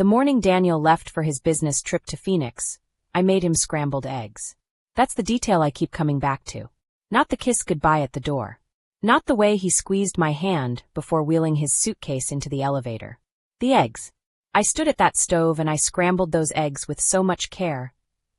The morning Daniel left for his business trip to Phoenix, I made him scrambled eggs. That's the detail I keep coming back to. Not the kiss goodbye at the door. Not the way he squeezed my hand before wheeling his suitcase into the elevator. The eggs. I stood at that stove and I scrambled those eggs with so much care.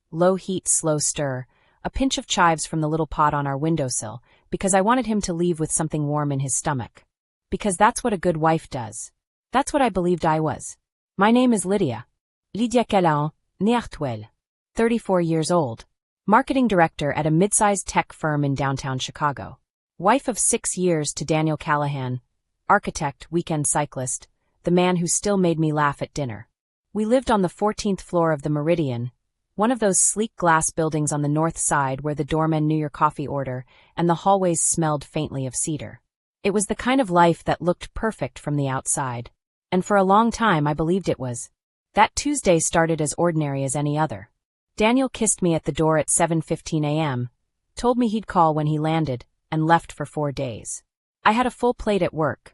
Low heat, slow stir, a pinch of chives from the little pot on our windowsill, because I wanted him to leave with something warm in his stomach. Because that's what a good wife does. That's what I believed I was. My name is Lydia. Lydia Callahan, née Artuel. 34 years old. Marketing director at a mid-sized tech firm in downtown Chicago. Wife of 6 years to Daniel Callahan, architect, weekend cyclist, the man who still made me laugh at dinner. We lived on the 14th floor of the Meridian, one of those sleek glass buildings on the north side where the doorman knew your coffee order and the hallways smelled faintly of cedar. It was the kind of life that looked perfect from the outside. And for a long time I believed it was. That Tuesday started as ordinary as any other. Daniel kissed me at the door at 7:15 a.m., told me he'd call when he landed, and left for 4 days. I had a full plate at work.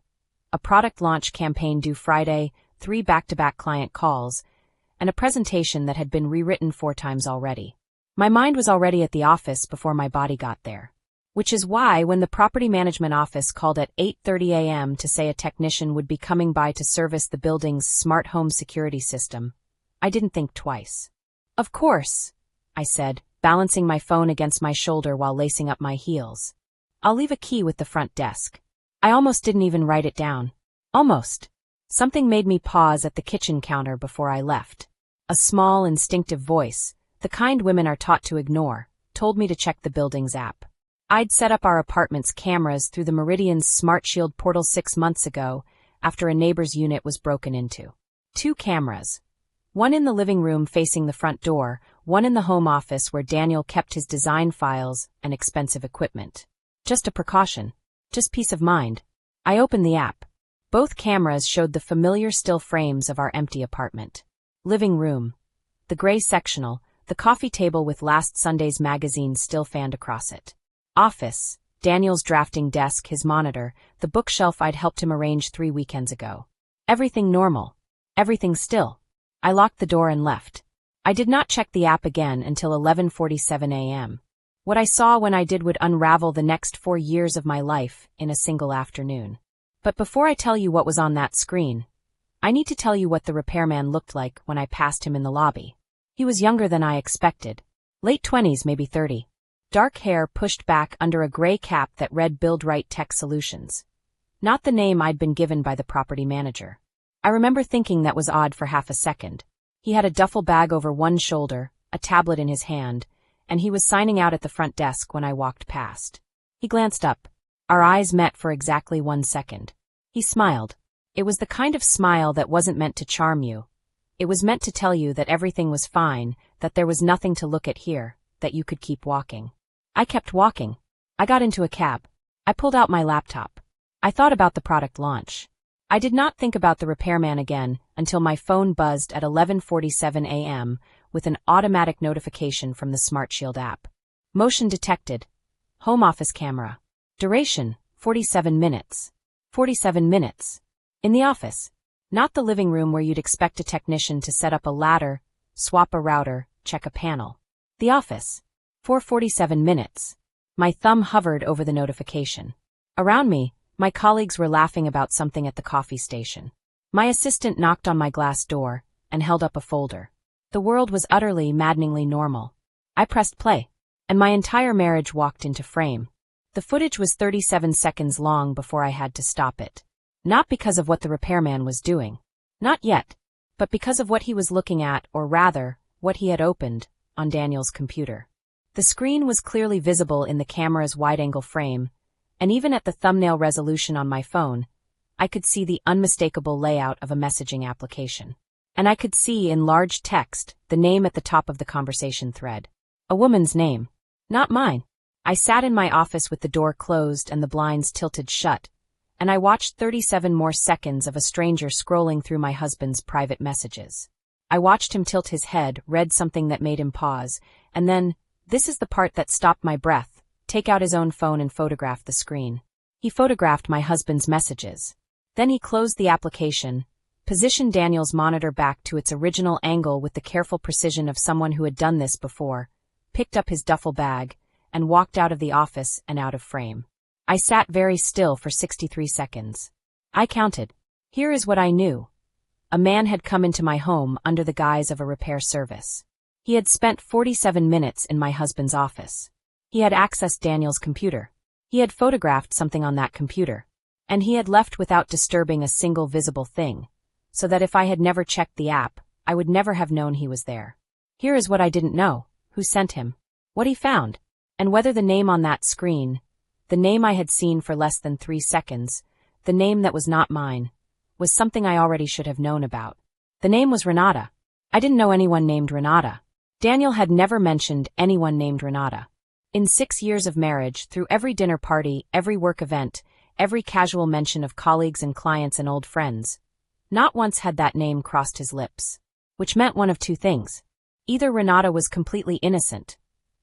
A product launch campaign due Friday, 3 back-to-back client calls, and a presentation that had been rewritten 4 times already. My mind was already at the office before my body got there. Which is why when the property management office called at 8:30 a.m. to say a technician would be coming by to service the building's smart home security system, I didn't think twice. Of course, I said, balancing my phone against my shoulder while lacing up my heels. I'll leave a key with the front desk. I almost didn't even write it down. Almost. Something made me pause at the kitchen counter before I left. A small, instinctive voice, the kind women are taught to ignore, told me to check the building's app. I'd set up our apartment's cameras through the Meridian's Smart Shield portal 6 months ago after a neighbor's unit was broken into. 2 cameras. One in the living room facing the front door, one in the home office where Daniel kept his design files and expensive equipment. Just a precaution. Just peace of mind. I opened the app. Both cameras showed the familiar still frames of our empty apartment. Living room. The gray sectional, the coffee table with last Sunday's magazine still fanned across it. Office. Daniel's drafting desk, his monitor, the bookshelf I'd helped him arrange 3 weekends ago. Everything normal. Everything still. I locked the door and left. I did not check the app again until 11:47 a.m. What I saw when I did would unravel the next 4 years of my life in a single afternoon. But before I tell you what was on that screen, I need to tell you what the repairman looked like when I passed him in the lobby. He was younger than I expected. Late 20s, maybe 30. Dark hair pushed back under a gray cap that read Build Right Tech Solutions. Not the name I'd been given by the property manager. I remember thinking that was odd for half a second. He had a duffel bag over one shoulder, a tablet in his hand, and he was signing out at the front desk when I walked past. He glanced up. Our eyes met for exactly 1 second. He smiled. It was the kind of smile that wasn't meant to charm you. It was meant to tell you that everything was fine, that there was nothing to look at here, that you could keep walking. I kept walking. I got into a cab. I pulled out my laptop. I thought about the product launch. I did not think about the repairman again until my phone buzzed at 11:47 a.m. with an automatic notification from the Smart Shield app. Motion detected. Home office camera. Duration, 47 minutes. 47 minutes. In the office. Not the living room where you'd expect a technician to set up a ladder, swap a router, check a panel. The office. For 47 minutes. My thumb hovered over the notification. Around me, my colleagues were laughing about something at the coffee station. My assistant knocked on my glass door and held up a folder. The world was utterly, maddeningly normal. I pressed play, and my entire marriage walked into frame. The footage was 37 seconds long before I had to stop it. Not because of what the repairman was doing. Not yet. But because of what he was looking at, or rather, what he had opened, on Daniel's computer. The screen was clearly visible in the camera's wide-angle frame, and even at the thumbnail resolution on my phone, I could see the unmistakable layout of a messaging application. And I could see in large text the name at the top of the conversation thread. A woman's name. Not mine. I sat in my office with the door closed and the blinds tilted shut, and I watched 37 more seconds of a stranger scrolling through my husband's private messages. I watched him tilt his head, read something that made him pause, and then, this is the part that stopped my breath, take out his own phone and photograph the screen. He photographed my husband's messages. Then he closed the application, positioned Daniel's monitor back to its original angle with the careful precision of someone who had done this before, picked up his duffel bag, and walked out of the office and out of frame. I sat very still for 63 seconds. I counted. Here is what I knew. A man had come into my home under the guise of a repair service. He had spent 47 minutes in my husband's office. He had accessed Daniel's computer. He had photographed something on that computer. And he had left without disturbing a single visible thing, so that if I had never checked the app, I would never have known he was there. Here is what I didn't know: who sent him, what he found, and whether the name on that screen, the name I had seen for less than 3 seconds, the name that was not mine, was something I already should have known about. The name was Renata. I didn't know anyone named Renata. Daniel had never mentioned anyone named Renata. In 6 years of marriage, through every dinner party, every work event, every casual mention of colleagues and clients and old friends, not once had that name crossed his lips. Which meant one of two things. Either Renata was completely innocent,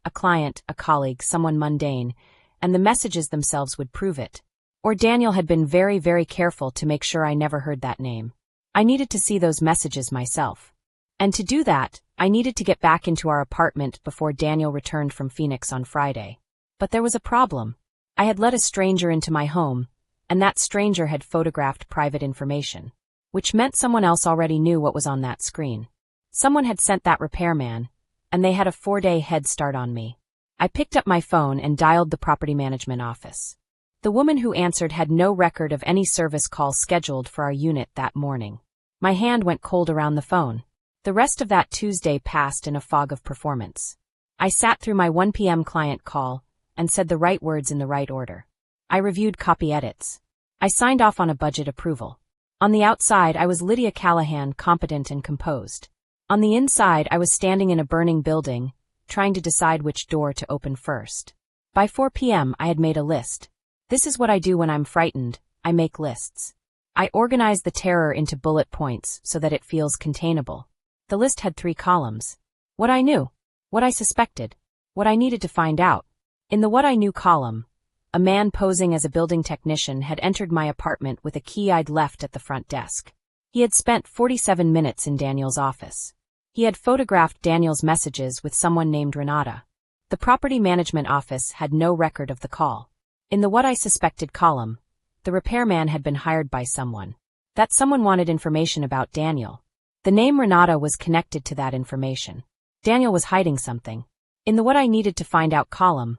a client, a colleague, someone mundane, and the messages themselves would prove it. Or Daniel had been very, very careful to make sure I never heard that name. I needed to see those messages myself. And to do that, I needed to get back into our apartment before Daniel returned from Phoenix on Friday. But there was a problem. I had let a stranger into my home, and that stranger had photographed private information, which meant someone else already knew what was on that screen. Someone had sent that repairman, and they had a 4-day head start on me. I picked up my phone and dialed the property management office. The woman who answered had no record of any service call scheduled for our unit that morning. My hand went cold around the phone. The rest of that Tuesday passed in a fog of performance. I sat through my 1 p.m. client call and said the right words in the right order. I reviewed copy edits. I signed off on a budget approval. On the outside, I was Lydia Callahan, competent and composed. On the inside, I was standing in a burning building, trying to decide which door to open first. By 4 p.m., I had made a list. This is what I do when I'm frightened: I make lists. I organize the terror into bullet points so that it feels containable. The list had 3 columns. What I knew, what I suspected, what I needed to find out. In the what I knew column, a man posing as a building technician had entered my apartment with a key I'd left at the front desk. He had spent 47 minutes in Daniel's office. He had photographed Daniel's messages with someone named Renata. The property management office had no record of the call. In the what I suspected column, the repairman had been hired by someone. That someone wanted information about Daniel. The name Renata was connected to that information. Daniel was hiding something. In the what I needed to find out column,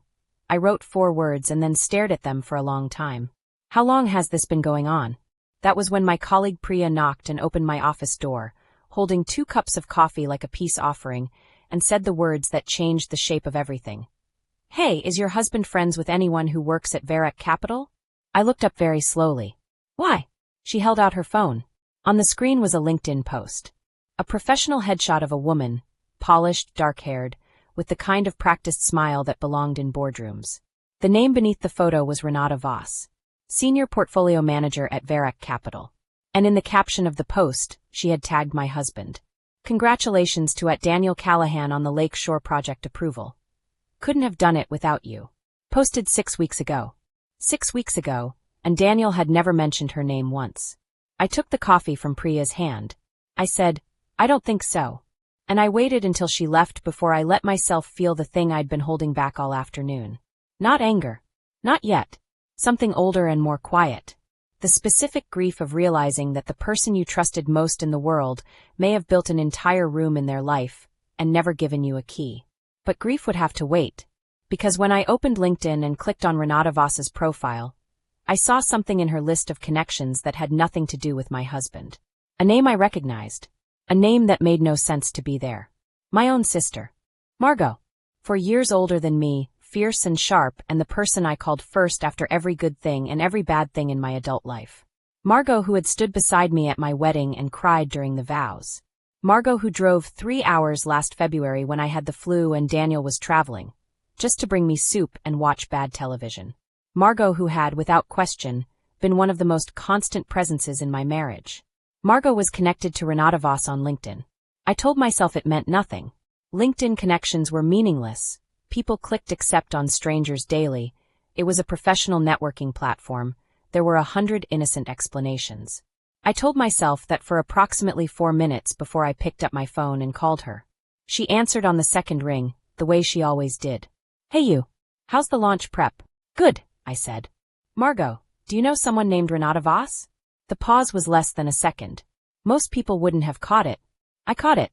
I wrote 4 words and then stared at them for a long time. How long has this been going on? That was when my colleague Priya knocked and opened my office door, holding 2 cups of coffee like a peace offering, and said the words that changed the shape of everything. "Hey, is your husband friends with anyone who works at Verak Capital?" I looked up very slowly. "Why?" She held out her phone. On the screen was a LinkedIn post. A professional headshot of a woman, polished, dark-haired, with the kind of practiced smile that belonged in boardrooms. The name beneath the photo was Renata Voss, Senior Portfolio Manager at Verak Capital. And in the caption of the post, she had tagged my husband. "Congratulations to @Daniel Callahan on the Lake Shore project approval. Couldn't have done it without you." Posted 6 weeks ago. 6 weeks ago, and Daniel had never mentioned her name once. I took the coffee from Priya's hand. I said, "I don't think so." And I waited until she left before I let myself feel the thing I'd been holding back all afternoon. Not anger. Not yet. Something older and more quiet. The specific grief of realizing that the person you trusted most in the world may have built an entire room in their life and never given you a key. But grief would have to wait. Because when I opened LinkedIn and clicked on Renata Voss's profile, I saw something in her list of connections that had nothing to do with my husband. A name I recognized. A name that made no sense to be there. My own sister. Margot. 4 years older than me, fierce and sharp, and the person I called first after every good thing and every bad thing in my adult life. Margot, who had stood beside me at my wedding and cried during the vows. Margot, who drove 3 hours last February when I had the flu and Daniel was traveling, just to bring me soup and watch bad television. Margot, who had, without question, been one of the most constant presences in my marriage. Margot was connected to Renata Voss on LinkedIn. I told myself it meant nothing. LinkedIn connections were meaningless. People clicked accept on strangers daily. It was a professional networking platform. There were 100 innocent explanations. I told myself that for approximately 4 minutes before I picked up my phone and called her. She answered on the second ring, the way she always did. Hey you. How's the launch prep? Good, I said. Margot, do you know someone named Renata Voss? The pause was less than a second. Most people wouldn't have caught it. I caught it.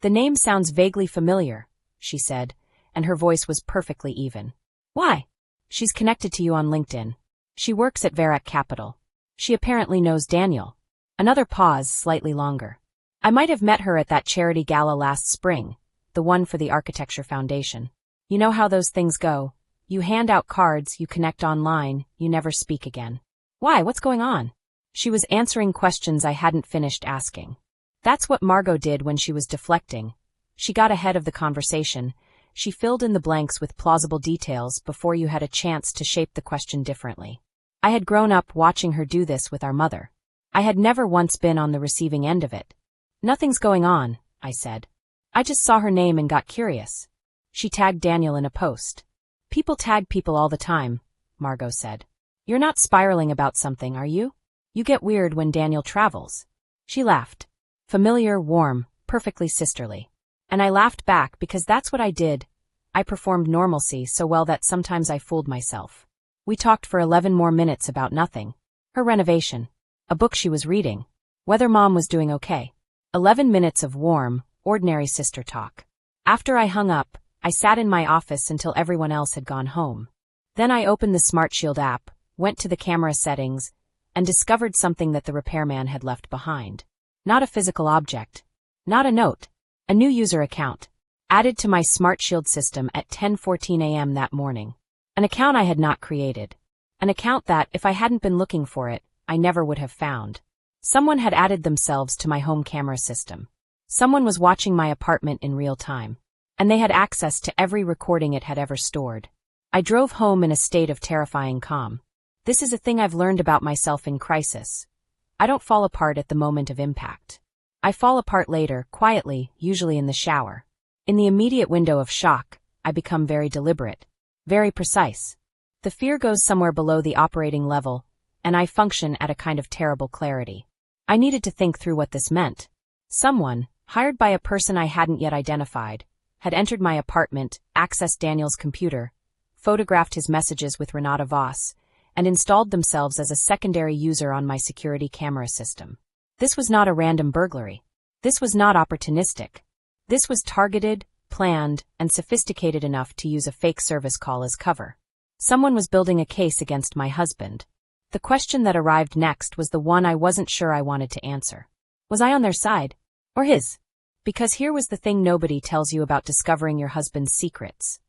The name sounds vaguely familiar, she said, and her voice was perfectly even. Why? She's connected to you on LinkedIn. She works at Verac Capital. She apparently knows Daniel. Another pause, slightly longer. I might have met her at that charity gala last spring, the one for the Architecture Foundation. You know how those things go. You hand out cards, you connect online, you never speak again. Why, what's going on? She was answering questions I hadn't finished asking. That's what Margot did when she was deflecting. She got ahead of the conversation. She filled in the blanks with plausible details before you had a chance to shape the question differently. I had grown up watching her do this with our mother. I had never once been on the receiving end of it. Nothing's going on, I said. I just saw her name and got curious. She tagged Daniel in a post. People tag people all the time, Margot said. You're not spiraling about something, are you? You get weird when Daniel travels. She laughed. Familiar, warm, perfectly sisterly. And I laughed back because that's what I did. I performed normalcy so well that sometimes I fooled myself. We talked for 11 more minutes about nothing. Her renovation. A book she was reading. Whether Mom was doing okay. 11 minutes of warm, ordinary sister talk. After I hung up, I sat in my office until everyone else had gone home. Then I opened the SmartShield app, went to the camera settings, and discovered something that the repairman had left behind. Not a physical object. Not a note. A new user account. Added to my SmartShield system at 10:14 a.m. that morning. An account I had not created. An account that, if I hadn't been looking for it, I never would have found. Someone had added themselves to my home camera system. Someone was watching my apartment in real time. And they had access to every recording it had ever stored. I drove home in a state of terrifying calm. This is a thing I've learned about myself in crisis. I don't fall apart at the moment of impact. I fall apart later, quietly, usually in the shower. In the immediate window of shock, I become very deliberate, very precise. The fear goes somewhere below the operating level, and I function at a kind of terrible clarity. I needed to think through what this meant. Someone, hired by a person I hadn't yet identified, had entered my apartment, accessed Daniel's computer, photographed his messages with Renata Voss, and installed themselves as a secondary user on my security camera system. This was not a random burglary. This was not opportunistic. This was targeted, planned, and sophisticated enough to use a fake service call as cover. Someone was building a case against my husband. The question that arrived next was the one I wasn't sure I wanted to answer. Was I on their side? Or his? Because here was the thing nobody tells you about discovering your husband's secrets.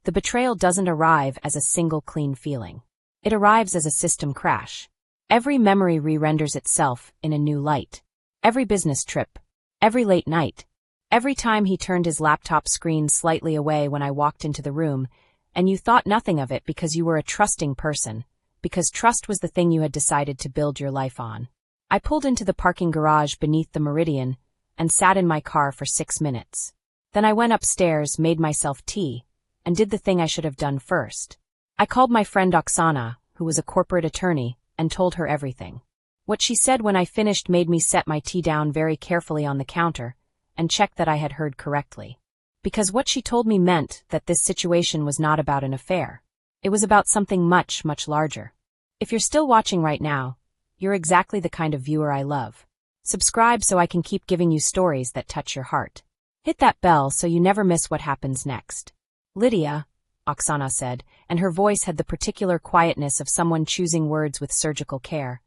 The betrayal doesn't arrive as a single clean feeling. It arrives as a system crash. Every memory re-renders itself in a new light. Every business trip. Every late night. Every time he turned his laptop screen slightly away when I walked into the room, and you thought nothing of it because you were a trusting person, because trust was the thing you had decided to build your life on. I pulled into the parking garage beneath the Meridian and sat in my car for 6 minutes. Then I went upstairs, made myself tea, and did the thing I should have done first. I called my friend Oksana, who was a corporate attorney, and told her everything. What she said when I finished made me set my tea down very carefully on the counter and check that I had heard correctly. Because what she told me meant that this situation was not about an affair. It was about something much, much larger. If you're still watching right now, you're exactly the kind of viewer I love. Subscribe so I can keep giving you stories that touch your heart. Hit that bell so you never miss what happens next. Lydia, Oksana said, and her voice had the particular quietness of someone choosing words with surgical care.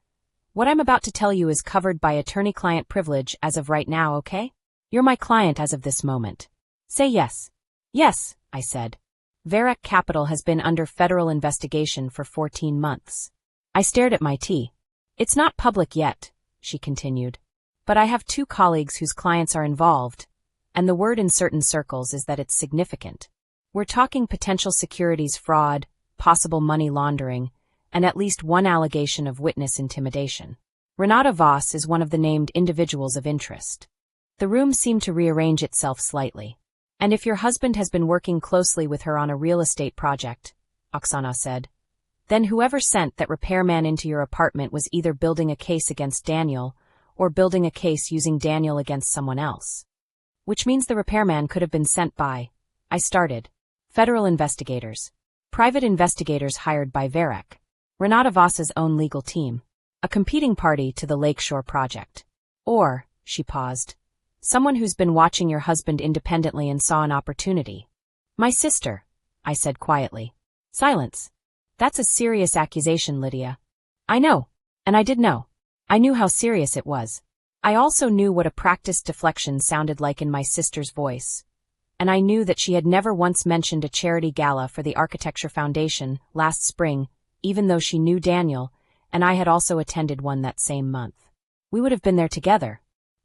What I'm about to tell you is covered by attorney-client privilege as of right now, okay? You're my client as of this moment. Say yes. Yes, I said. Verac Capital has been under federal investigation for 14 months. I stared at my tea. It's not public yet, she continued. But I have 2 colleagues whose clients are involved, and the word in certain circles is that it's significant. We're talking potential securities fraud, possible money laundering, and at least one allegation of witness intimidation. Renata Voss is one of the named individuals of interest. The room seemed to rearrange itself slightly. And if your husband has been working closely with her on a real estate project, Oksana said, then whoever sent that repairman into your apartment was either building a case against Daniel or building a case using Daniel against someone else. Which means the repairman could have been sent by, I started, federal investigators. Private investigators hired by Varek, Renata Voss's own legal team. A competing party to the Lakeshore project. Or, she paused, someone who's been watching your husband independently and saw an opportunity. My sister, I said quietly. Silence. That's a serious accusation, Lydia. I know. And I did know. I knew how serious it was. I also knew what a practiced deflection sounded like in my sister's voice. And I knew that she had never once mentioned a charity gala for the Architecture Foundation last spring, even though she knew Daniel, and I had also attended one that same month. We would have been there together.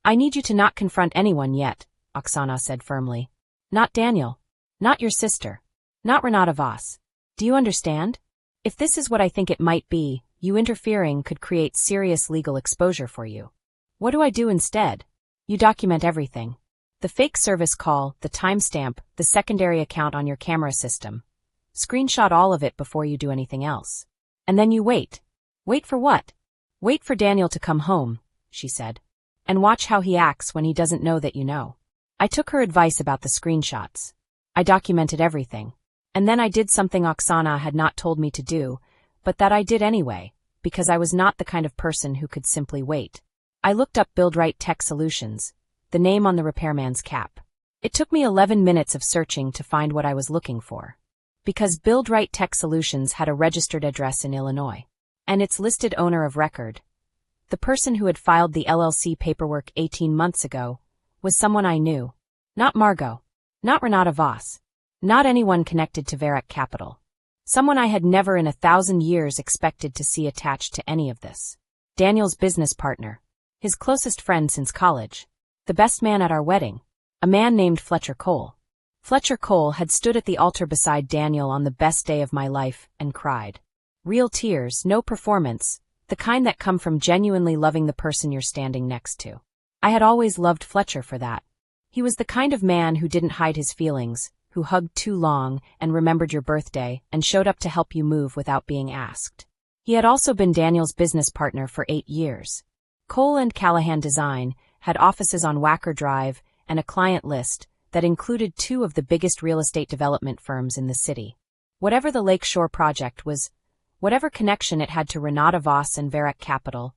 I need you to not confront anyone yet, Oksana said firmly. Not Daniel. Not your sister. Not Renata Voss. Do you understand? If this is what I think it might be, you interfering could create serious legal exposure for you. What do I do instead? You document everything. The fake service call, the timestamp, the secondary account on your camera system. Screenshot all of it before you do anything else. And then you wait. Wait for what? Wait for Daniel to come home, she said. And watch how he acts when he doesn't know that you know. I took her advice about the screenshots. I documented everything. And then I did something Oksana had not told me to do, but that I did anyway, because I was not the kind of person who could simply wait. I looked up Buildright Tech Solutions, the name on the repairman's cap. It took me 11 minutes of searching to find what I was looking for. Because Buildright Tech Solutions had a registered address in Illinois. And its listed owner of record, the person who had filed the LLC paperwork 18 months ago, was someone I knew. Not Margot. Not Renata Voss. Not anyone connected to Varek Capital. Someone I had never in 1,000 years expected to see attached to any of this. Daniel's business partner. His closest friend since college. The best man at our wedding. A man named Fletcher Cole. Fletcher Cole had stood at the altar beside Daniel on the best day of my life and cried. Real tears, no performance, the kind that come from genuinely loving the person you're standing next to. I had always loved Fletcher for that. He was the kind of man who didn't hide his feelings, who hugged too long and remembered your birthday and showed up to help you move without being asked. He had also been Daniel's business partner for 8 years. Cole and Callahan Design had offices on Wacker Drive and a client list that included 2 of the biggest real estate development firms in the city. Whatever the Lakeshore project was, whatever connection it had to Renata Voss and Varek Capital,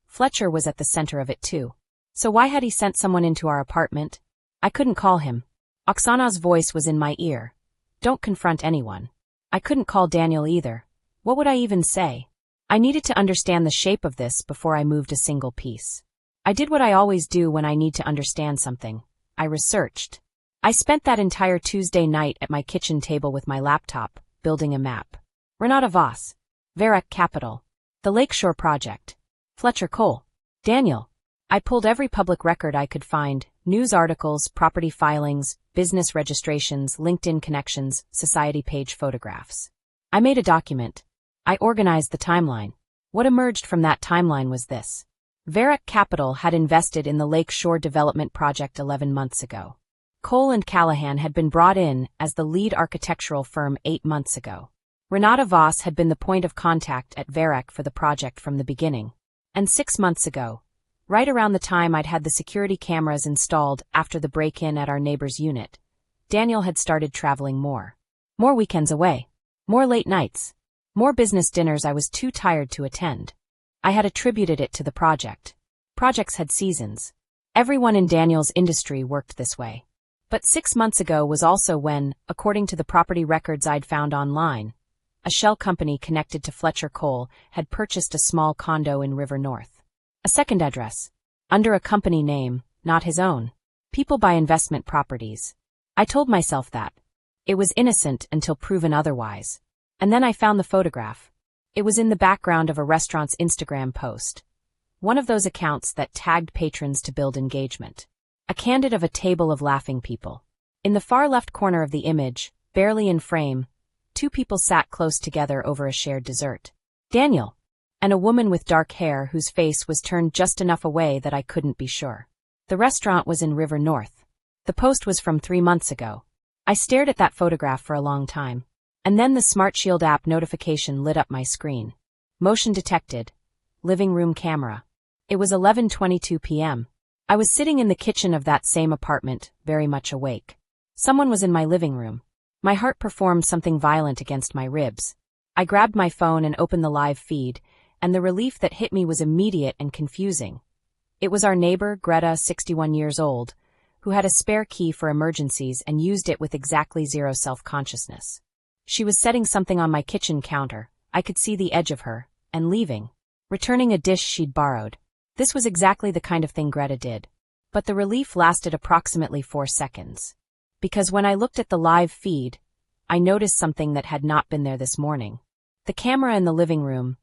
Fletcher was at the center of it too. So why had he sent someone into our apartment? I couldn't call him. Oksana's voice was in my ear. Don't confront anyone. I couldn't call Daniel either. What would I even say? I needed to understand the shape of this before I moved a single piece. I did what I always do when I need to understand something. I researched. I spent that entire Tuesday night at my kitchen table with my laptop, building a map. Renata Voss. Varek Capital. The Lakeshore Project. Fletcher Cole. Daniel. I pulled every public record I could find, news articles, property filings, business registrations, LinkedIn connections, society page photographs. I made a document. I organized the timeline. What emerged from that timeline was this. Varek Capital had invested in the Lakeshore Development Project 11 months ago. Cole and Callahan had been brought in as the lead architectural firm 8 months ago. Renata Voss had been the point of contact at Varek for the project from the beginning. And 6 months ago, right around the time I'd had the security cameras installed after the break-in at our neighbor's unit, Daniel had started traveling more. More weekends away. More late nights. More business dinners I was too tired to attend. I had attributed it to the project. Projects had seasons. Everyone in Daniel's industry worked this way. But 6 months ago was also when, according to the property records I'd found online, a shell company connected to Fletcher Cole had purchased a small condo in River North. A second address. Under a company name, not his own. People buy investment properties. I told myself that. It was innocent until proven otherwise. And then I found the photograph. It was in the background of a restaurant's Instagram post. One of those accounts that tagged patrons to build engagement. A candid of a table of laughing people. In the far left corner of the image, barely in frame, 2 people sat close together over a shared dessert. Daniel. And a woman with dark hair whose face was turned just enough away that I couldn't be sure. The restaurant was in River North. The post was from 3 months ago. I stared at that photograph for a long time. And then the SmartShield app notification lit up my screen. Motion detected. Living room camera. It was 11:22 p.m. I was sitting in the kitchen of that same apartment, very much awake. Someone was in my living room. My heart performed something violent against my ribs. I grabbed my phone and opened the live feed, and the relief that hit me was immediate and confusing. It was our neighbor, Greta, 61 years old, who had a spare key for emergencies and used it with exactly zero self-consciousness. She was setting something on my kitchen counter. I could see the edge of her, and leaving. Returning a dish she'd borrowed. This was exactly the kind of thing Greta did. But the relief lasted approximately 4 seconds. Because when I looked at the live feed, I noticed something that had not been there this morning. The camera in the living room,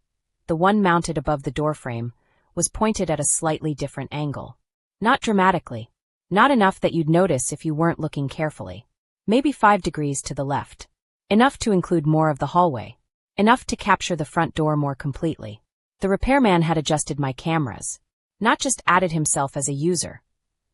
the one mounted above the doorframe, was pointed at a slightly different angle. Not dramatically. Not enough that you'd notice if you weren't looking carefully. Maybe 5 degrees to the left. Enough to include more of the hallway. Enough to capture the front door more completely. The repairman had adjusted my cameras. Not just added himself as a user.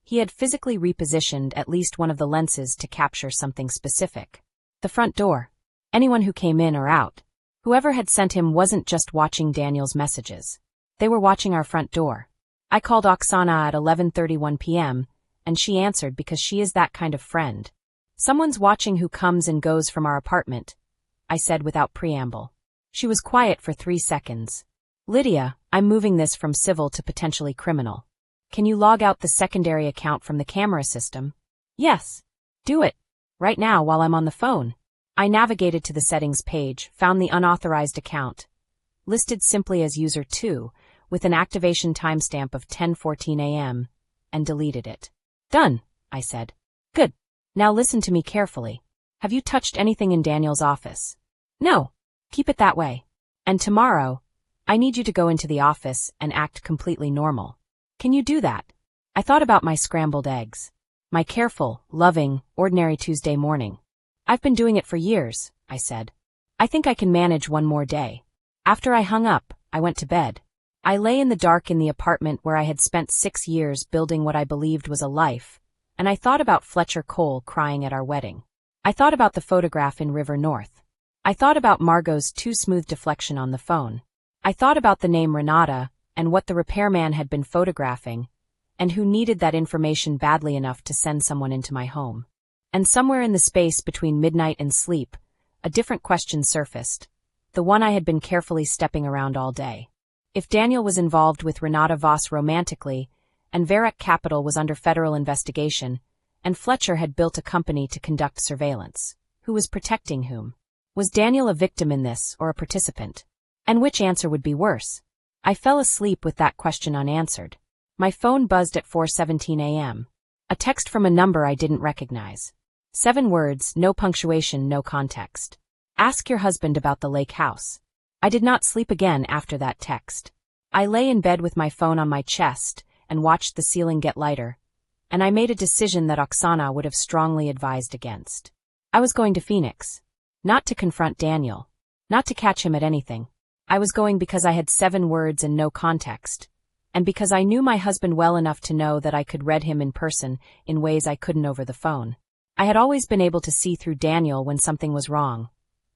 He had physically repositioned at least one of the lenses to capture something specific. The front door. Anyone who came in or out. Whoever had sent him wasn't just watching Daniel's messages. They were watching our front door. I called Oksana at 11:31 p.m., and she answered because she is that kind of friend. Someone's watching who comes and goes from our apartment, I said without preamble. She was quiet for 3 seconds. Lydia, I'm moving this from civil to potentially criminal. Can you log out the secondary account from the camera system? Yes. Do it. Right now while I'm on the phone. I navigated to the settings page, found the unauthorized account. Listed simply as user 2, with an activation timestamp of 10:14 a.m., and deleted it. Done, I said. Good. Now listen to me carefully. Have you touched anything in Daniel's office? No. Keep it that way. And tomorrow, I need you to go into the office and act completely normal. Can you do that? I thought about my scrambled eggs. My careful, loving, ordinary Tuesday morning. I've been doing it for years, I said. I think I can manage one more day. After I hung up, I went to bed. I lay in the dark in the apartment where I had spent 6 years building what I believed was a life, and I thought about Fletcher Cole crying at our wedding. I thought about the photograph in River North. I thought about Margot's too smooth deflection on the phone. I thought about the name Renata and what the repairman had been photographing, and who needed that information badly enough to send someone into my home. And somewhere in the space between midnight and sleep, a different question surfaced, the one I had been carefully stepping around all day. If Daniel was involved with Renata Voss romantically, and Varec Capital was under federal investigation, and Fletcher had built a company to conduct surveillance, who was protecting whom? Was Daniel a victim in this or a participant? And which answer would be worse? I fell asleep with that question unanswered. My phone buzzed at 4:17 a.m. A text from a number I didn't recognize. 7 words, no punctuation, no context. Ask your husband about the lake house. I did not sleep again after that text. I lay in bed with my phone on my chest and watched the ceiling get lighter, and I made a decision that Oksana would have strongly advised against. I was going to Phoenix. Not to confront Daniel. Not to catch him at anything. I was going because I had 7 words and no context, and because I knew my husband well enough to know that I could read him in person in ways I couldn't over the phone. I had always been able to see through Daniel when something was wrong.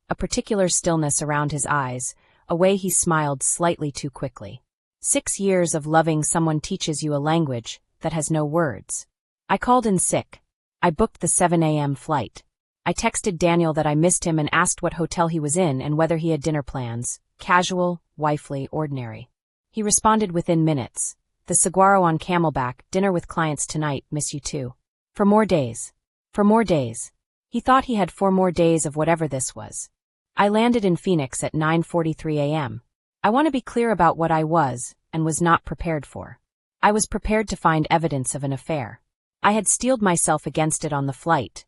A particular stillness around his eyes, a way he smiled slightly too quickly. 6 years of loving someone teaches you a language that has no words. I called in sick. I booked the 7 a.m. flight. I texted Daniel that I missed him and asked what hotel he was in and whether he had dinner plans, casual, wifely, ordinary. He responded within minutes. The saguaro on Camelback, dinner with clients tonight, miss you too. For more days. For more days. He thought he had 4 more days of whatever this was. I landed in Phoenix at 9:43 a.m. I want to be clear about what I was and was not prepared for. I was prepared to find evidence of an affair. I had steeled myself against it on the flight.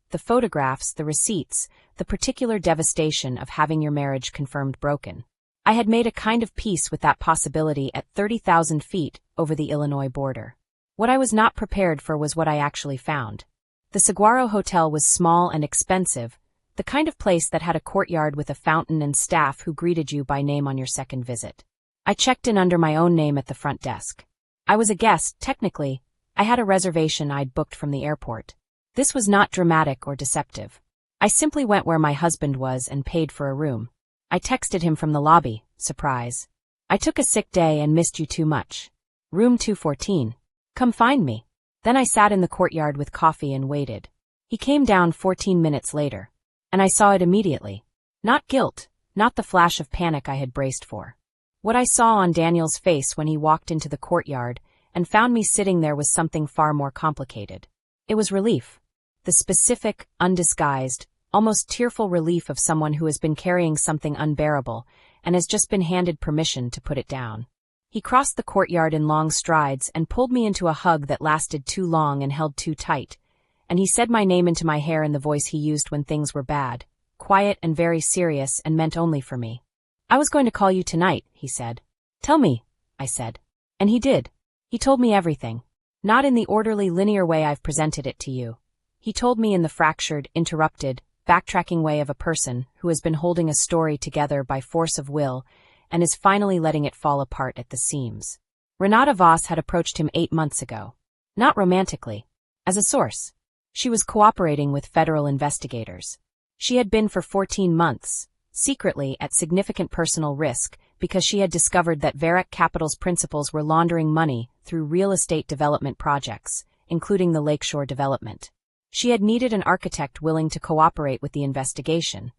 The photographs, the receipts, the particular devastation of having your marriage confirmed broken. I had made a kind of peace with that possibility at 30,000 feet over the Illinois border. What I was not prepared for was what I actually found. The Saguaro Hotel was small and expensive, the kind of place that had a courtyard with a fountain and staff who greeted you by name on your second visit. I checked in under my own name at the front desk. I was a guest, technically. I had a reservation I'd booked from the airport. This was not dramatic or deceptive. I simply went where my husband was and paid for a room. I texted him from the lobby, surprise. I took a sick day and missed you too much. Room 214. Come find me. Then I sat in the courtyard with coffee and waited. He came down 14 minutes later. And I saw it immediately. Not guilt, not the flash of panic I had braced for. What I saw on Daniel's face when he walked into the courtyard and found me sitting there was something far more complicated. It was relief. The specific, undisguised, almost tearful relief of someone who has been carrying something unbearable and has just been handed permission to put it down. He crossed the courtyard in long strides and pulled me into a hug that lasted too long and held too tight, and he said my name into my hair in the voice he used when things were bad, quiet and very serious and meant only for me. I was going to call you tonight, he said. Tell me, I said. And he did. He told me everything. Not in the orderly, linear way I've presented it to you. He told me in the fractured, interrupted, backtracking way of a person who has been holding a story together by force of will and is finally letting it fall apart at the seams. Renata Voss had approached him 8 months ago. Not romantically. As a source. She was cooperating with federal investigators. She had been for 14 months, secretly at significant personal risk, because she had discovered that Varec Capital's principals were laundering money through real estate development projects, including the Lakeshore development. She had needed an architect willing to cooperate with the investigation.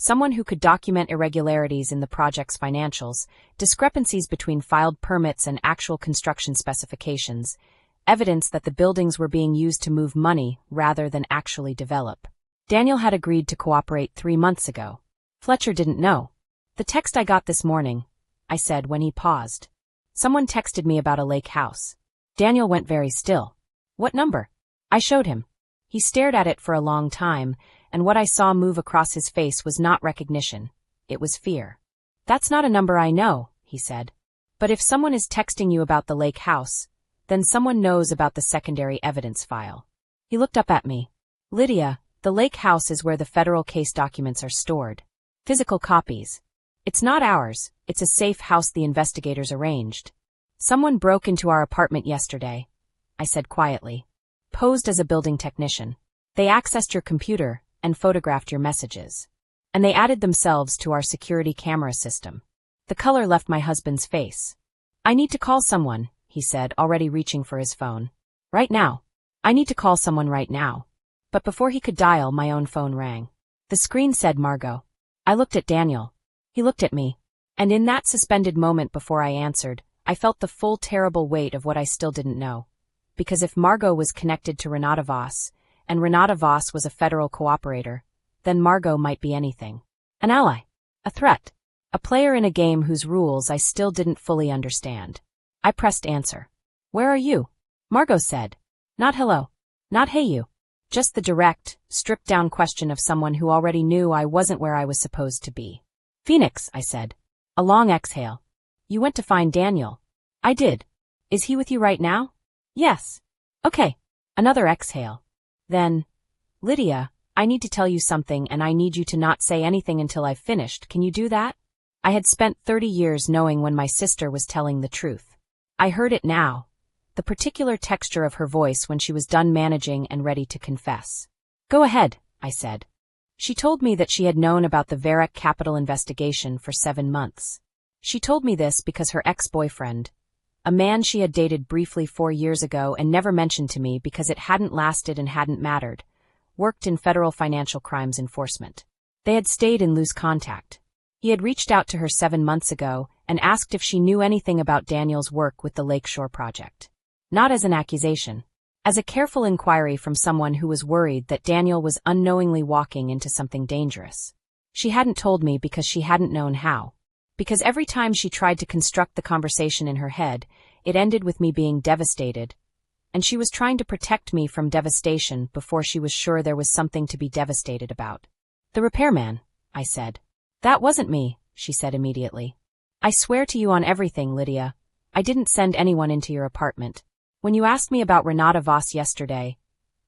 Someone who could document irregularities in the project's financials, discrepancies between filed permits and actual construction specifications, evidence that the buildings were being used to move money rather than actually develop. Daniel had agreed to cooperate 3 months ago. Fletcher didn't know. The text I got this morning, I said when he paused. Someone texted me about a lake house. Daniel went very still. What number? I showed him. He stared at it for a long time, and what I saw move across his face was not recognition. It was fear. That's not a number I know, he said. But if someone is texting you about the lake house, then someone knows about the secondary evidence file. He looked up at me. Lydia, the lake house is where the federal case documents are stored. Physical copies. It's not ours, it's a safe house the investigators arranged. Someone broke into our apartment yesterday, I said quietly. Posed as a building technician. They accessed your computer and photographed your messages. And they added themselves to our security camera system. The color left my husband's face. I need to call someone, he said, already reaching for his phone. Right now. I need to call someone right now. But before he could dial, my own phone rang. The screen said Margot. I looked at Daniel. He looked at me. And in that suspended moment before I answered, I felt the full terrible weight of what I still didn't know. Because if Margot was connected to Renata Voss, and Renata Voss was a federal cooperator, then Margot might be anything. An ally. A threat. A player in a game whose rules I still didn't fully understand. I pressed answer. Where are you? Margot said. Not hello. Not hey you. Just the direct, stripped-down question of someone who already knew I wasn't where I was supposed to be. Phoenix, I said. A long exhale. You went to find Daniel. I did. Is he with you right now? Yes. Okay. Another exhale. Then, Lydia, I need to tell you something and I need you to not say anything until I've finished. Can you do that? I had spent 30 years knowing when my sister was telling the truth. I heard it now. The particular texture of her voice when she was done managing and ready to confess. Go ahead, I said. She told me that she had known about the Varec Capital investigation for 7 months. She told me this because her ex-boyfriend, a man she had dated briefly 4 years ago and never mentioned to me because it hadn't lasted and hadn't mattered, worked in federal financial crimes enforcement. They had stayed in loose contact. He had reached out to her 7 months ago and asked if she knew anything about Daniel's work with the Lakeshore project. Not as an accusation. As a careful inquiry from someone who was worried that Daniel was unknowingly walking into something dangerous. She hadn't told me because she hadn't known how. Because every time she tried to construct the conversation in her head, it ended with me being devastated. And she was trying to protect me from devastation before she was sure there was something to be devastated about. The repairman, I said. That wasn't me, she said immediately. I swear to you on everything, Lydia. I didn't send anyone into your apartment. When you asked me about Renata Voss yesterday,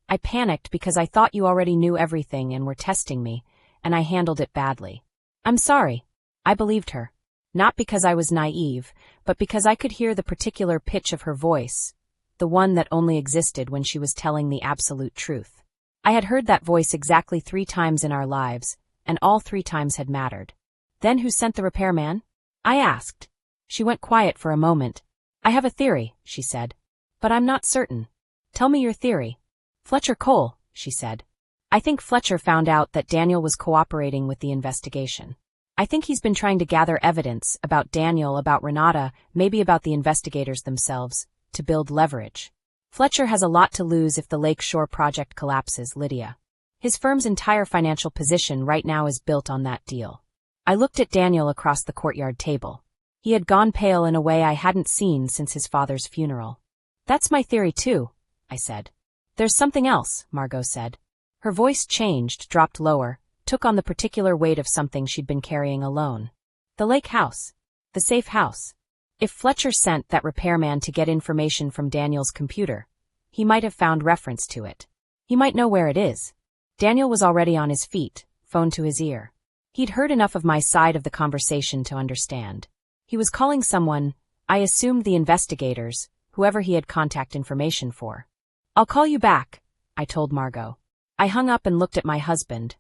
I panicked because I thought you already knew everything and were testing me, and I handled it badly. I'm sorry. I believed her. Not because I was naive, but because I could hear the particular pitch of her voice, the one that only existed when she was telling the absolute truth. I had heard that voice exactly 3 times in our lives, and all 3 times had mattered. Then who sent the repairman? I asked. She went quiet for a moment. I have a theory, she said. But I'm not certain. Tell me your theory. Fletcher Cole, she said. I think Fletcher found out that Daniel was cooperating with the investigation. I think he's been trying to gather evidence about Daniel, about Renata, maybe about the investigators themselves, to build leverage. Fletcher has a lot to lose if the Lake Shore project collapses, Lydia. His firm's entire financial position right now is built on that deal. I looked at Daniel across the courtyard table. He had gone pale in a way I hadn't seen since his father's funeral. That's my theory too, I said. There's something else, Margot said. Her voice changed, dropped lower, took on the particular weight of something she'd been carrying alone. The lake house. The safe house. If Fletcher sent that repairman to get information from Daniel's computer, he might have found reference to it. He might know where it is. Daniel was already on his feet, phone to his ear. He'd heard enough of my side of the conversation to understand. He was calling someone, I assumed the investigators, whoever he had contact information for. I'll call you back, I told Margot. I hung up and looked at my husband.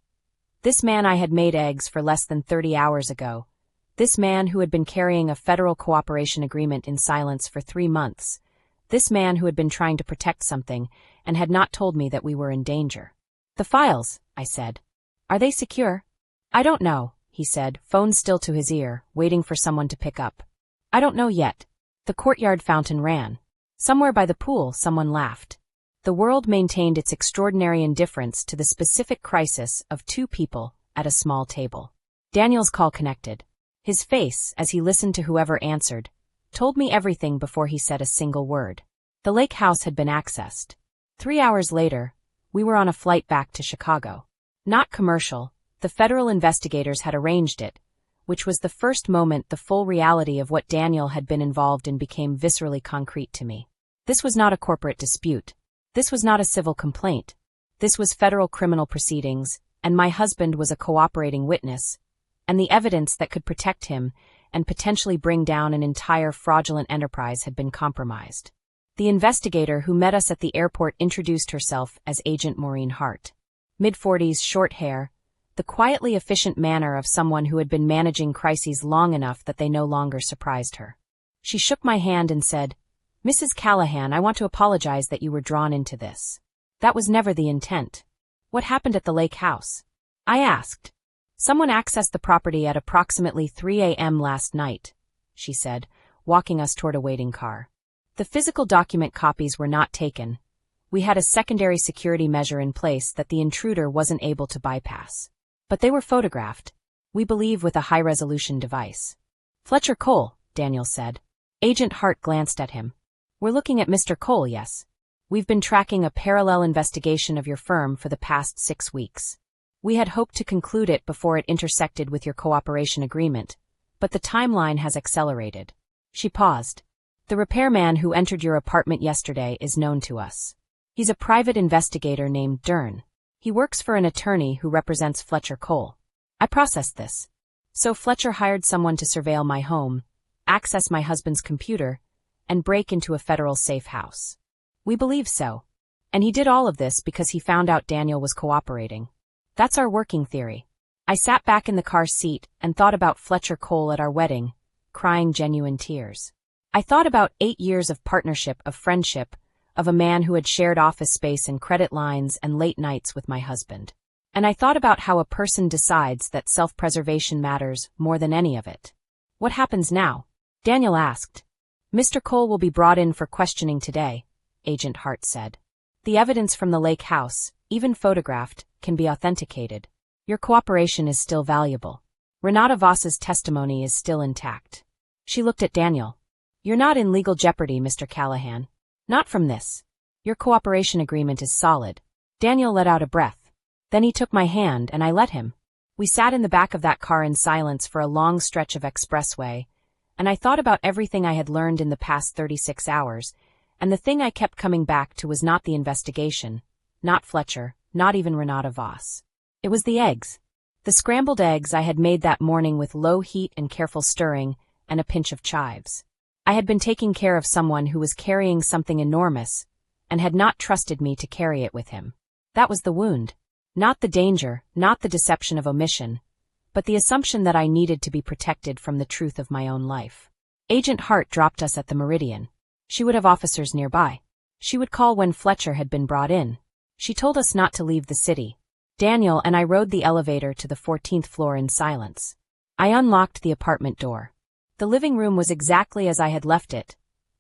This man I had made eggs for less than 30 hours ago. This man who had been carrying a federal cooperation agreement in silence for 3 months. This man who had been trying to protect something and had not told me that we were in danger. The files, I said. Are they secure? I don't know, he said, phone still to his ear, waiting for someone to pick up. I don't know yet. The courtyard fountain ran. Somewhere by the pool, someone laughed. The world maintained its extraordinary indifference to the specific crisis of 2 people at a small table. Daniel's call connected. His face, as he listened to whoever answered, told me everything before he said a single word. The lake house had been accessed. 3 hours later, we were on a flight back to Chicago. Not commercial, the federal investigators had arranged it, which was the first moment the full reality of what Daniel had been involved in became viscerally concrete to me. This was not a corporate dispute. This was not a civil complaint. This was federal criminal proceedings, and my husband was a cooperating witness, and the evidence that could protect him and potentially bring down an entire fraudulent enterprise had been compromised. The investigator who met us at the airport introduced herself as Agent Maureen Hart. Mid-40s, short hair, the quietly efficient manner of someone who had been managing crises long enough that they no longer surprised her. She shook my hand and said, Mrs. Callahan, I want to apologize that you were drawn into this. That was never the intent. What happened at the lake house? I asked. Someone accessed the property at approximately 3 a.m. last night, she said, walking us toward a waiting car. The physical document copies were not taken. We had a secondary security measure in place that the intruder wasn't able to bypass. But they were photographed, we believe with a high-resolution device. Fletcher Cole, Daniel said. Agent Hart glanced at him. We're looking at Mr. Cole, yes. We've been tracking a parallel investigation of your firm for the past 6 weeks. We had hoped to conclude it before it intersected with your cooperation agreement, but the timeline has accelerated. She paused. The repairman who entered your apartment yesterday is known to us. He's a private investigator named Dern. He works for an attorney who represents Fletcher Cole. I processed this. So Fletcher hired someone to surveil my home, access my husband's computer, and break into a federal safe house. We believe so. And he did all of this because he found out Daniel was cooperating. That's our working theory. I sat back in the car seat and thought about Fletcher Cole at our wedding, crying genuine tears. I thought about 8 years of partnership, of friendship, of a man who had shared office space and credit lines and late nights with my husband. And I thought about how a person decides that self-preservation matters more than any of it. What happens now? Daniel asked. Mr. Cole will be brought in for questioning today, Agent Hart said. The evidence from the lake house, even photographed, can be authenticated. Your cooperation is still valuable. Renata Voss's testimony is still intact. She looked at Daniel. You're not in legal jeopardy, Mr. Callahan. Not from this. Your cooperation agreement is solid. Daniel let out a breath. Then he took my hand and I let him. We sat in the back of that car in silence for a long stretch of expressway, and I thought about everything I had learned in the past 36 hours, and the thing I kept coming back to was not the investigation, not Fletcher, not even Renata Voss. It was the eggs. The scrambled eggs I had made that morning with low heat and careful stirring, and a pinch of chives. I had been taking care of someone who was carrying something enormous, and had not trusted me to carry it with him. That was the wound. Not the danger, not the deception of omission, but the assumption that I needed to be protected from the truth of my own life. Agent Hart dropped us at the Meridian. She would have officers nearby. She would call when Fletcher had been brought in. She told us not to leave the city. Daniel and I rode the elevator to the 14th floor in silence. I unlocked the apartment door. The living room was exactly as I had left it.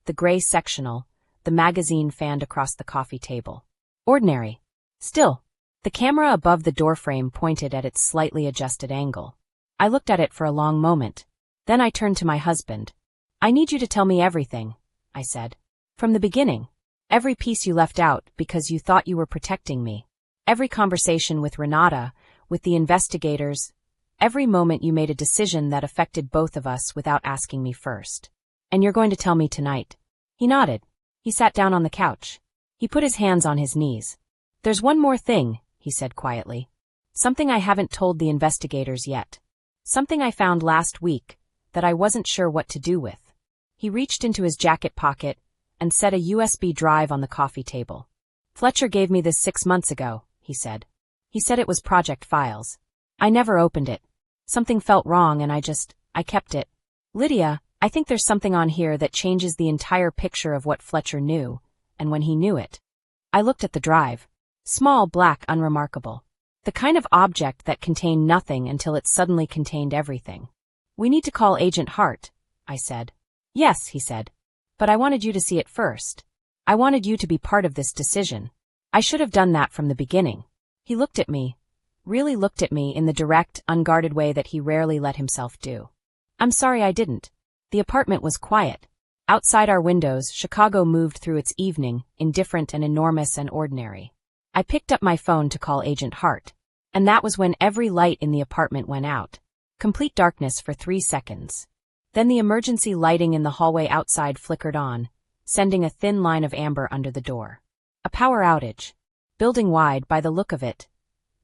The gray sectional, the magazine fanned across the coffee table. Ordinary. Still, the camera above the doorframe pointed at its slightly adjusted angle. I looked at it for a long moment. Then I turned to my husband. "I need you to tell me everything," I said. "From the beginning. Every piece you left out because you thought you were protecting me. Every conversation with Renata, with the investigators, every moment you made a decision that affected both of us without asking me first. And you're going to tell me tonight." He nodded. He sat down on the couch. He put his hands on his knees. "There's one more thing," he said quietly. "Something I haven't told the investigators yet. Something I found last week that I wasn't sure what to do with." He reached into his jacket pocket and set a USB drive on the coffee table. "Fletcher gave me this 6 months ago," he said. "He said it was project files. I never opened it. Something felt wrong and I kept it. Lydia, I think there's something on here that changes the entire picture of what Fletcher knew, and when he knew it." I looked at the drive. Small, black, unremarkable. The kind of object that contained nothing until it suddenly contained everything. "We need to call Agent Hart," I said. "Yes," he said. "But I wanted you to see it first. I wanted you to be part of this decision. I should have done that from the beginning." He looked at me, really looked at me in the direct, unguarded way that he rarely let himself do. "I'm sorry I didn't." The apartment was quiet. Outside our windows, Chicago moved through its evening, indifferent and enormous and ordinary. I picked up my phone to call Agent Hart, and that was when every light in the apartment went out. Complete darkness for 3 seconds. Then the emergency lighting in the hallway outside flickered on, sending a thin line of amber under the door. A power outage. Building-wide, by the look of it.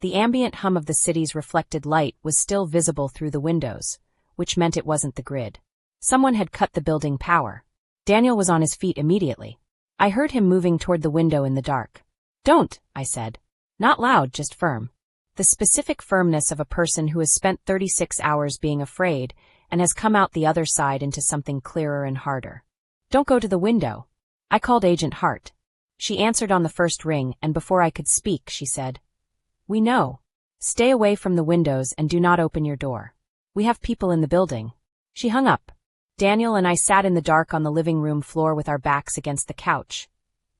The ambient hum of the city's reflected light was still visible through the windows, which meant it wasn't the grid. Someone had cut the building power. Daniel was on his feet immediately. I heard him moving toward the window in the dark. "Don't," I said. Not loud, just firm. The specific firmness of a person who has spent 36 hours being afraid and has come out the other side into something clearer and harder. "Don't go to the window." I called Agent Hart. She answered on the first ring, and before I could speak, she said, "We know. Stay away from the windows and do not open your door. We have people in the building." She hung up. Daniel and I sat in the dark on the living room floor with our backs against the couch.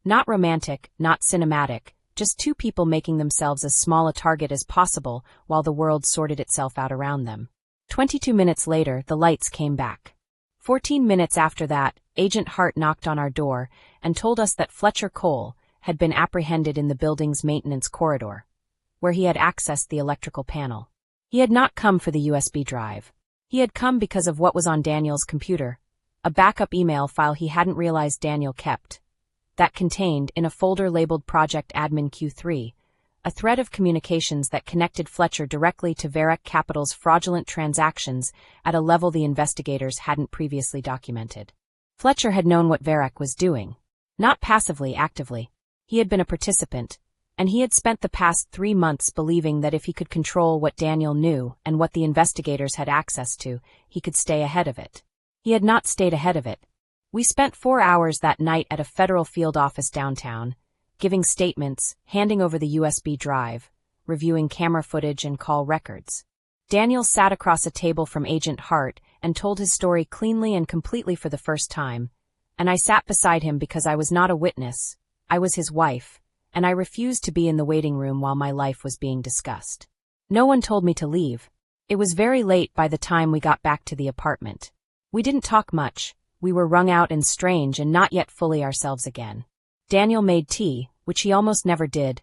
Not romantic, not cinematic, just two people making themselves as small a target as possible while the world sorted itself out around them. 22 minutes later, the lights came back. 14 minutes after that, Agent Hart knocked on our door and told us that Fletcher Cole had been apprehended in the building's maintenance corridor, where he had accessed the electrical panel. He had not come for the USB drive. He had come because of what was on Daniel's computer, a backup email file he hadn't realized Daniel kept, that contained, in a folder labeled Project Admin Q3, a thread of communications that connected Fletcher directly to Verek Capital's fraudulent transactions at a level the investigators hadn't previously documented. Fletcher had known what Verek was doing. Not passively, actively. He had been a participant, and he had spent the past 3 months believing that if he could control what Daniel knew and what the investigators had access to, he could stay ahead of it. He had not stayed ahead of it. We spent 4 hours that night at a federal field office downtown, giving statements, handing over the USB drive, reviewing camera footage and call records. Daniel sat across a table from Agent Hart and told his story cleanly and completely for the first time, and I sat beside him because I was not a witness, I was his wife, and I refused to be in the waiting room while my life was being discussed. No one told me to leave. It was very late by the time we got back to the apartment. We didn't talk much. We were wrung out and strange and not yet fully ourselves again. Daniel made tea, which he almost never did,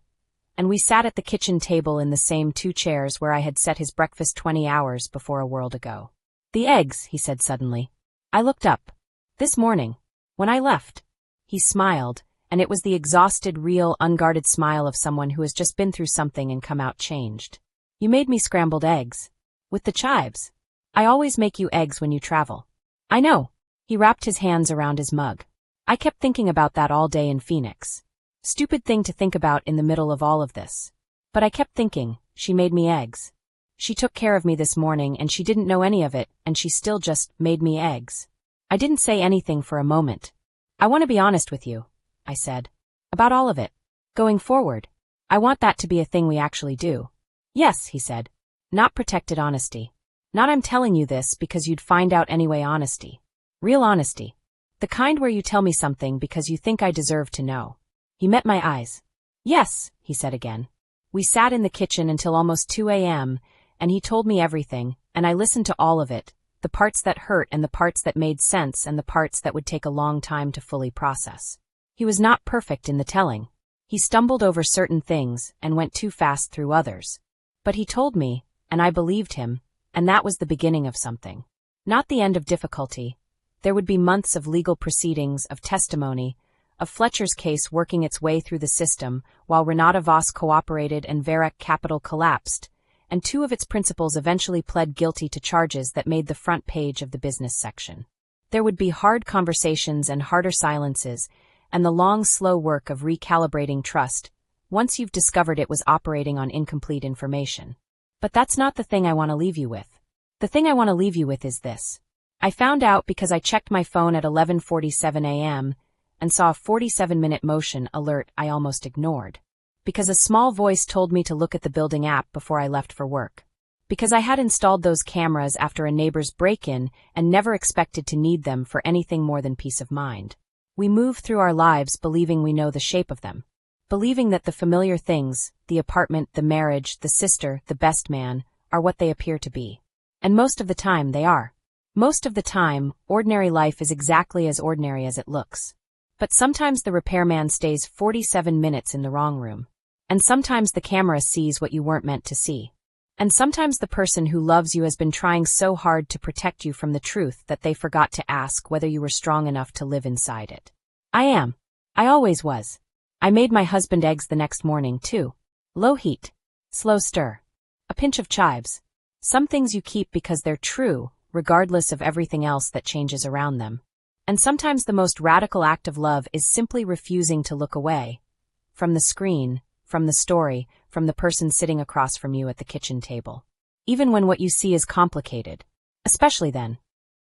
and we sat at the kitchen table in the same 2 chairs where I had set his breakfast 20 hours before a world ago. "The eggs," he said suddenly. I looked up. "This morning. When I left." He smiled, and it was the exhausted, real, unguarded smile of someone who has just been through something and come out changed. "You made me scrambled eggs. With the chives. I always make you eggs when you travel." "I know." He wrapped his hands around his mug. "I kept thinking about that all day in Phoenix. Stupid thing to think about in the middle of all of this. But I kept thinking, she made me eggs. She took care of me this morning and she didn't know any of it, and she still just made me eggs." I didn't say anything for a moment. I want to be honest with you, I said. About all of it. Going forward. I want that to be a thing we actually do. Yes, he said. Not protected honesty. Not I'm telling you this because you'd find out anyway honesty. Real honesty. The kind where you tell me something because you think I deserve to know. He met my eyes. Yes, he said again. We sat in the kitchen until almost 2 a.m., and he told me everything, and I listened to all of it, the parts that hurt and the parts that made sense and the parts that would take a long time to fully process. He was not perfect in the telling. He stumbled over certain things and went too fast through others. But he told me, and I believed him, and that was the beginning of something. Not the end of difficulty. There would be months of legal proceedings, of testimony, of Fletcher's case working its way through the system while Renata Voss cooperated and Varec Capital collapsed, and 2 of its principals eventually pled guilty to charges that made the front page of the business section. There would be hard conversations and harder silences, and the long, slow work of recalibrating trust, once you've discovered it was operating on incomplete information. But that's not the thing I want to leave you with. The thing I want to leave you with is this. I found out because I checked my phone at 11:47 a.m., and saw a 47-minute motion alert I almost ignored. Because a small voice told me to look at the building app before I left for work. Because I had installed those cameras after a neighbor's break-in and never expected to need them for anything more than peace of mind. We move through our lives believing we know the shape of them. Believing that the familiar things, the apartment, the marriage, the sister, the best man, are what they appear to be. And most of the time they are. Most of the time, ordinary life is exactly as ordinary as it looks. But sometimes the repairman stays 47 minutes in the wrong room. And sometimes the camera sees what you weren't meant to see. And sometimes the person who loves you has been trying so hard to protect you from the truth that they forgot to ask whether you were strong enough to live inside it. I am. I always was. I made my husband eggs the next morning, too. Low heat. Slow stir. A pinch of chives. Some things you keep because they're true, regardless of everything else that changes around them. And sometimes the most radical act of love is simply refusing to look away. From the screen, from the story, from the person sitting across from you at the kitchen table. Even when what you see is complicated. Especially then.